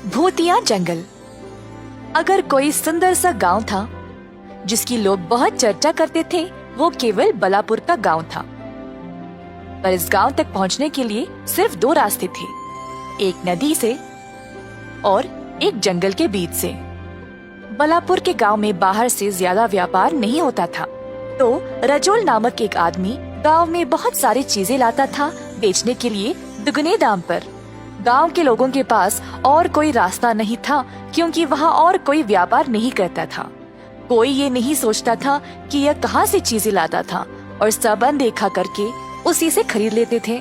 भूतिया जंगल। अगर कोई सुंदर सा गांव था जिसकी लोग बहुत चर्चा करते थे, वो केवल बलापुर का गांव था। पर इस गांव तक पहुंचने के लिए सिर्फ दो रास्ते थे, एक नदी से और एक जंगल के बीच से। बलापुर के गांव में बाहर से ज्यादा व्यापार नहीं होता था, तो रजोल नामक एक आदमी गांव में बहुत सारी चीजें लाता था बेचने के लिए दुगने दाम पर। गांव के लोगों के पास और कोई रास्ता नहीं था, क्योंकि वहाँ और कोई व्यापार नहीं करता था। कोई ये नहीं सोचता था कि यह कहाँ से चीजें लाता था, और सब अनदेखा करके उसी से खरीद लेते थे।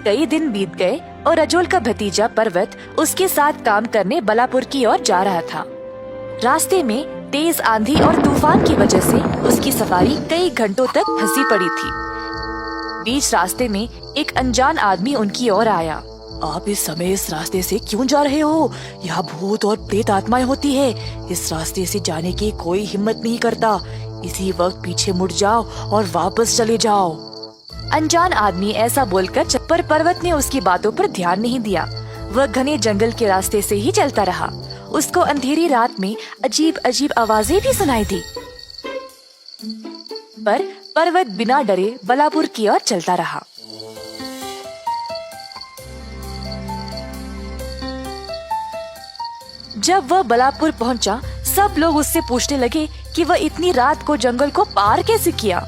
कई दिन बीत गए और रजोल का भतीजा पर्वत उसके साथ काम करने बलापुर की ओर जा रहा था। रास्ते में तेज आंधी और तूफान की वजह से उसकी सवारी कई घंटों तक फंसी पड़ी थी। बीच रास्ते में एक अनजान आदमी उनकी ओर आया। आप इस समय इस रास्ते से क्यों जा रहे हो? यहाँ भूत और प्रेत आत्माएं होती है। इस रास्ते से जाने की कोई हिम्मत नहीं करता। इसी वक्त पीछे मुड़ जाओ और वापस चले जाओ। अनजान आदमी ऐसा बोलकर पर पर्वत ने उसकी बातों पर ध्यान नहीं दिया। वह घने जंगल के रास्ते से ही चलता रहा। उसको अंधेरी रात में अजीब अजीब आवाजें भी सुनाई दी, पर पर्वत बिना डरे बलापुर की ओर चलता रहा। जब वह बलापुर पहुंचा, सब लोग उससे पूछने लगे कि वह इतनी रात को जंगल को पार कैसे किया।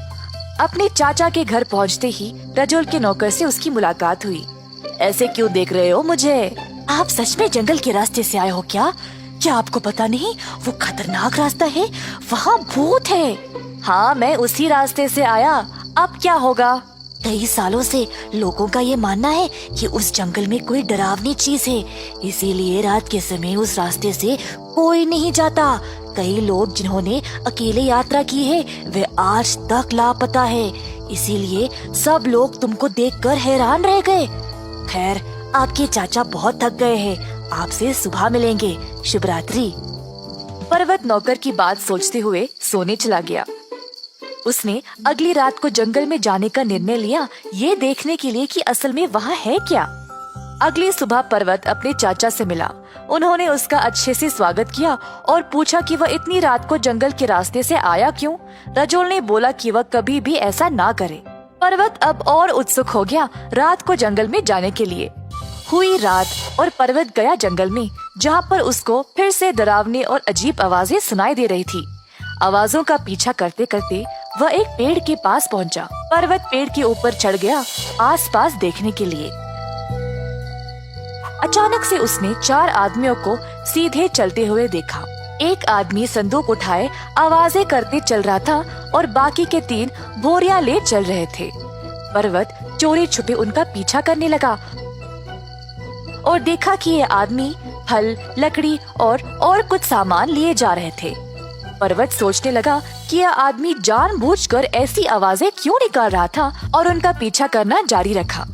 अपने चाचा के घर पहुंचते ही रजोल के नौकर से उसकी मुलाकात हुई। ऐसे क्यों देख रहे हो मुझे? आप सच में जंगल के रास्ते से आए हो क्या? क्या आपको पता नहीं वो खतरनाक रास्ता है, वहाँ भूत है। हाँ, मैं उसी रास्ते से आया। अब क्या होगा? कई सालों से लोगों का ये मानना है कि उस जंगल में कोई डरावनी चीज है, इसीलिए रात के समय उस रास्ते से कोई नहीं जाता। कई लोग जिन्होंने अकेले यात्रा की है वे आज तक लापता है, इसीलिए सब लोग तुमको देखकर हैरान रह गए। खैर, आपके चाचा बहुत थक गए हैं, आपसे सुबह मिलेंगे। शुभ रात्रि। पर्वत नौकर की बात सोचते हुए सोने चला गया। उसने अगली रात को जंगल में जाने का निर्णय लिया, ये देखने के लिए कि असल में वहाँ है क्या। अगली सुबह पर्वत अपने चाचा से मिला। उन्होंने उसका अच्छे से स्वागत किया और पूछा कि वह इतनी रात को जंगल के रास्ते से आया क्यों। रजोल ने बोला कि वह कभी भी ऐसा ना करे। पर्वत अब और उत्सुक हो गया रात को जंगल में जाने के लिए। हुई रात और पर्वत गया जंगल में, जहाँ पर उसको फिर से डरावनी और अजीब आवाजें सुनाई दे रही थी। आवाजों का पीछा करते करते वह एक पेड़ के पास पहुंचा। पर्वत पेड़ के ऊपर चढ़ गया आसपास देखने के लिए। अचानक से उसने 4 आदमियों को सीधे चलते हुए देखा। एक आदमी संदूक उठाए आवाजें करते चल रहा था और बाकी के 3 बोरियां ले चल रहे थे। पर्वत चोरी छुपे उनका पीछा करने लगा और देखा कि ये आदमी फल, लकड़ी और कुछ सामान लिए जा रहे थे। पर्वत सोचने लगा कि यह आदमी जानबूझकर ऐसी आवाजें क्यों निकाल रहा था, और उनका पीछा करना जारी रखा।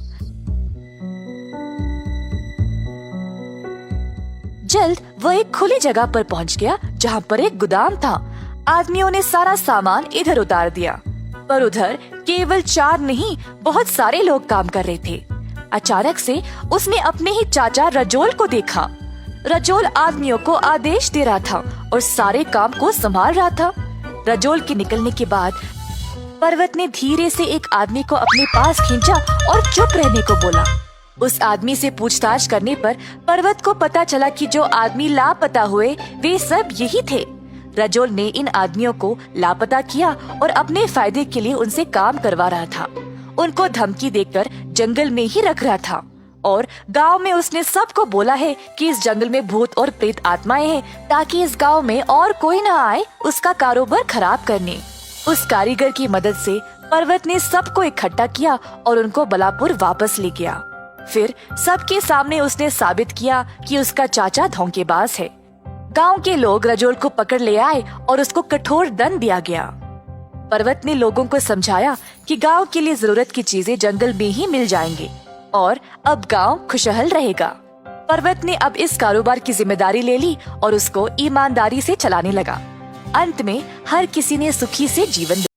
जल्द वह एक खुली जगह पर पहुंच गया, जहां पर एक गोदाम था। आदमियों ने सारा सामान इधर उतार दिया, पर उधर केवल 4 नहीं, बहुत सारे लोग काम कर रहे थे। अचानक से उसने अपने ही चाचा रजोल को देखा। रजोल आदमियों को आदेश दे रहा था और सारे काम को संभाल रहा था। रजोल के निकलने के बाद पर्वत ने धीरे से एक आदमी को अपने पास खींचा और चुप रहने को बोला। उस आदमी से पूछताछ करने पर पर्वत को पता चला कि जो आदमी लापता हुए वे सब यही थे। रजोल ने इन आदमियों को लापता किया और अपने फायदे के लिए उनसे काम करवा रहा था। उनको धमकी देकर जंगल में ही रख रहा था, और गांव में उसने सबको बोला है कि इस जंगल में भूत और प्रेत आत्माएं हैं, ताकि इस गांव में और कोई न आए उसका कारोबार खराब करने। उस कारीगर की मदद से पर्वत ने सबको इकट्ठा किया और उनको बलापुर वापस ले गया। फिर सबके सामने उसने साबित किया कि उसका चाचा धोखेबाज है। गांव के लोग रजोल को पकड़ ले आए और उसको कठोर दंड दिया गया। पर्वत ने लोगों को समझाया कि गांव के लिए जरूरत की चीजें जंगल में ही मिल जाएंगे और अब गांव खुशहाल रहेगा। पर्वत ने अब इस कारोबार की जिम्मेदारी ले ली और उसको ईमानदारी से चलाने लगा। अंत में हर किसी ने सुखी से जीवन